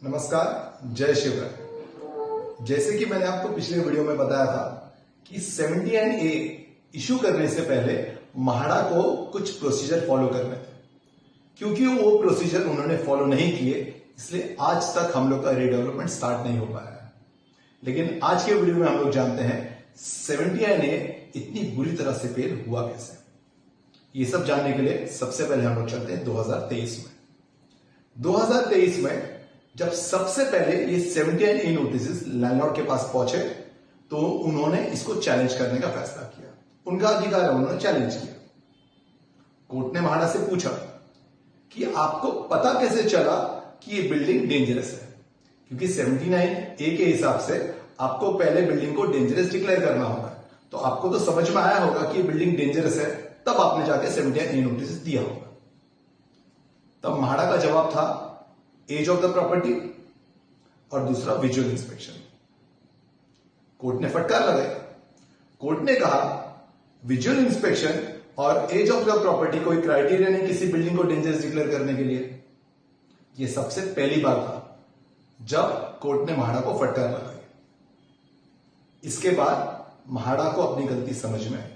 नमस्कार, जय शिवराय। जैसे कि मैंने आपको पिछले वीडियो में बताया था कि 79A इशू करने से पहले म्हाडा को कुछ प्रोसीजर फॉलो करने थे। क्योंकि वो प्रोसीजर उन्होंने फॉलो नहीं किए, इसलिए आज तक हम लोग का रीडेवलपमेंट स्टार्ट नहीं हो पाया है। लेकिन आज के वीडियो में हम लोग जानते हैं 79A इतनी बुरी तरह से फेल हुआ कैसे। ये सब जानने के लिए सबसे पहले हम लोग चलते हैं 2023 में। 2023 में जब सबसे पहले ये 79A नोटिस लैंडलॉर्ड के पास पहुंचे तो उन्होंने इसको चैलेंज करने का फैसला किया। उनका अधिकार है, उन्होंने चैलेंज किया। कोर्ट ने म्हाडा से पूछा कि आपको पता कैसे चला कि ये बिल्डिंग डेंजरस है, क्योंकि 79A के हिसाब से आपको पहले बिल्डिंग को डेंजरस डिक्लेयर करना होगा। तो आपको तो समझ में आया होगा कि बिल्डिंग डेंजरस है, तब आपने जाके 79A नोटिस दिया होगा। तब म्हाडा का जवाब था एज ऑफ द प्रॉपर्टी और दूसरा विजुअल इंस्पेक्शन। कोर्ट ने फटकार लगाई। कोर्ट ने कहा विजुअल इंस्पेक्शन और एज ऑफ द प्रॉपर्टी कोई क्राइटेरिया नहीं किसी बिल्डिंग को डेंजरस डिक्लेयर करने के लिए। यह सबसे पहली बार था जब कोर्ट ने म्हाडा को फटकार लगाई। इसके बाद म्हाडा को अपनी गलती समझ में आई।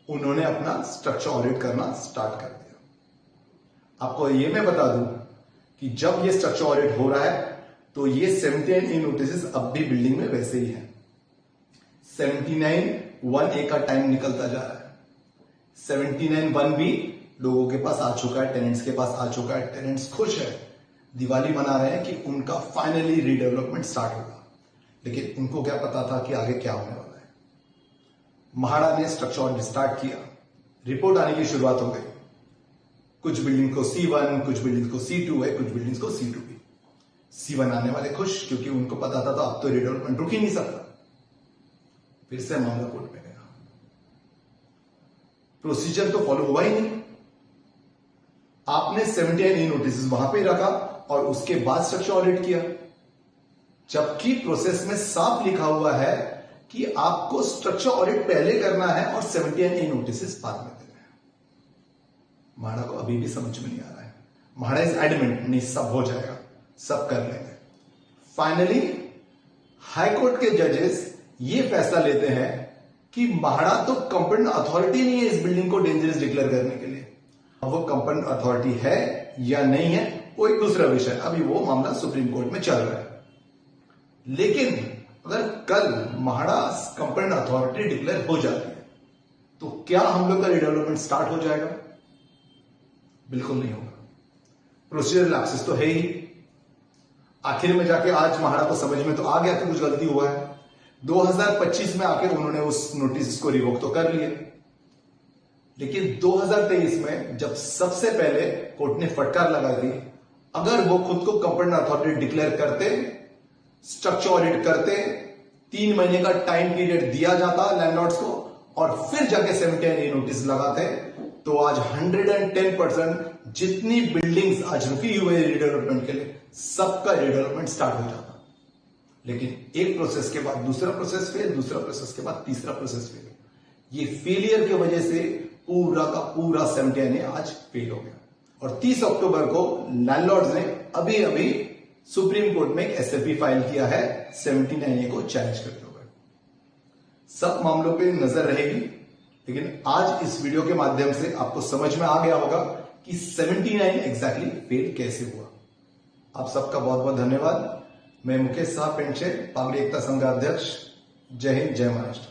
उन्होंने अपना स्ट्रक्चर ऑडिट करना स्टार्ट कर दिया। आपको यह मैं बता दूं कि जब ये स्ट्रक्चर ऑडिट हो रहा है तो ये 79A नोटिस अब भी बिल्डिंग में वैसे ही है। 79(1)(a) का टाइम निकलता जा रहा है। 79(1)(b) लोगों के पास आ चुका है, टेनेंट्स के पास आ चुका है। टेनेंट्स खुश है, दिवाली मना रहे हैं कि उनका फाइनली रीडेवलपमेंट स्टार्ट होगा। लेकिन उनको क्या पता था कि आगे क्या होने वाला है। म्हाडा ने स्ट्रक्चर ऑडिट स्टार्ट किया, रिपोर्ट आने की शुरुआत हो गई। कुछ बिल्डिंग को C1, कुछ बिल्डिंग को C2 है, कुछ बिल्डिंग्स को C2B। C1 आने वाले खुश, क्योंकि उनको पता था तो अब तो रीडेवलपमेंट रुक ही नहीं सकता। फिर से मामला कोर्ट में गया। प्रोसीजर तो फॉलो हुआ ही नहीं। आपने 79A नोटिस वहां पे रखा और उसके बाद स्ट्रक्चर ऑडिट किया, जबकि प्रोसेस में साफ लिखा हुआ है कि आपको स्ट्रक्चर ऑडिट पहले करना है और 79A नोटिस बाद में। म्हाडा को अभी भी समझ में नहीं आ रहा है। म्हाडा इज एडमेंट, नहीं सब हो जाएगा, सब कर लेंगे। फाइनली हाईकोर्ट के जजेस ये फैसला लेते हैं कि म्हाडा तो कंपनी अथॉरिटी नहीं है इस बिल्डिंग को डेंजरस डिक्लेयर करने के लिए। अब वो कंपनी अथॉरिटी है या नहीं है वो एक दूसरा विषय, अभी वो मामला सुप्रीम कोर्ट में चल रहा है। लेकिन अगर कल म्हाडा कंपनी अथॉरिटी डिक्लेयर हो जाती है तो क्या हम लोग का रिडेवलपमेंट स्टार्ट हो जाएगा? बिल्कुल नहीं होगा। प्रोसीजर लैप्सेस तो है ही। आखिर में जाके आज म्हाडा को समझ में तो आ गया कि कुछ गलती हुआ है। 2025 में आके उन्होंने उस नोटिस को रिवोक तो कर लिए। लेकिन 2023 में जब सबसे पहले कोर्ट ने फटकार लगा दी, अगर वो खुद को कंपनी अथॉरिटी डिक्लेयर करते, स्ट्रक्चर ऑडिट करते, 3 महीने का टाइम पीरियड दिया जाता लैंडलॉर्ड्स को और फिर जाके 79A नोटिस लगाते, तो आज 110% जितनी बिल्डिंग्स आज रुकी हुई है रीडेवलपमेंट के लिए, सबका रीडेवलपमेंट स्टार्ट हो जाता। लेकिन एक प्रोसेस के बाद दूसरा प्रोसेस फेल, दूसरा प्रोसेस के बाद तीसरा प्रोसेस फेल। ये फेलियर की वजह से पूरा का पूरा 79A आज फेल हो गया। और 30 अक्टूबर को लैंडलॉर्ड्स ने अभी सुप्रीम कोर्ट में एक SFP फाइल किया है 79A को चैलेंज करते हुए। सब मामलों पे नजर रहेगी, लेकिन आज इस वीडियो के माध्यम से आपको समझ में आ गया होगा कि 79 एग्जैक्टली फेल कैसे हुआ। आप सबका बहुत बहुत धन्यवाद। मैं मुकेश साह पेंचे, पागड़ी एकता संघ अध्यक्ष। जय हिंद, जय महाराष्ट्र।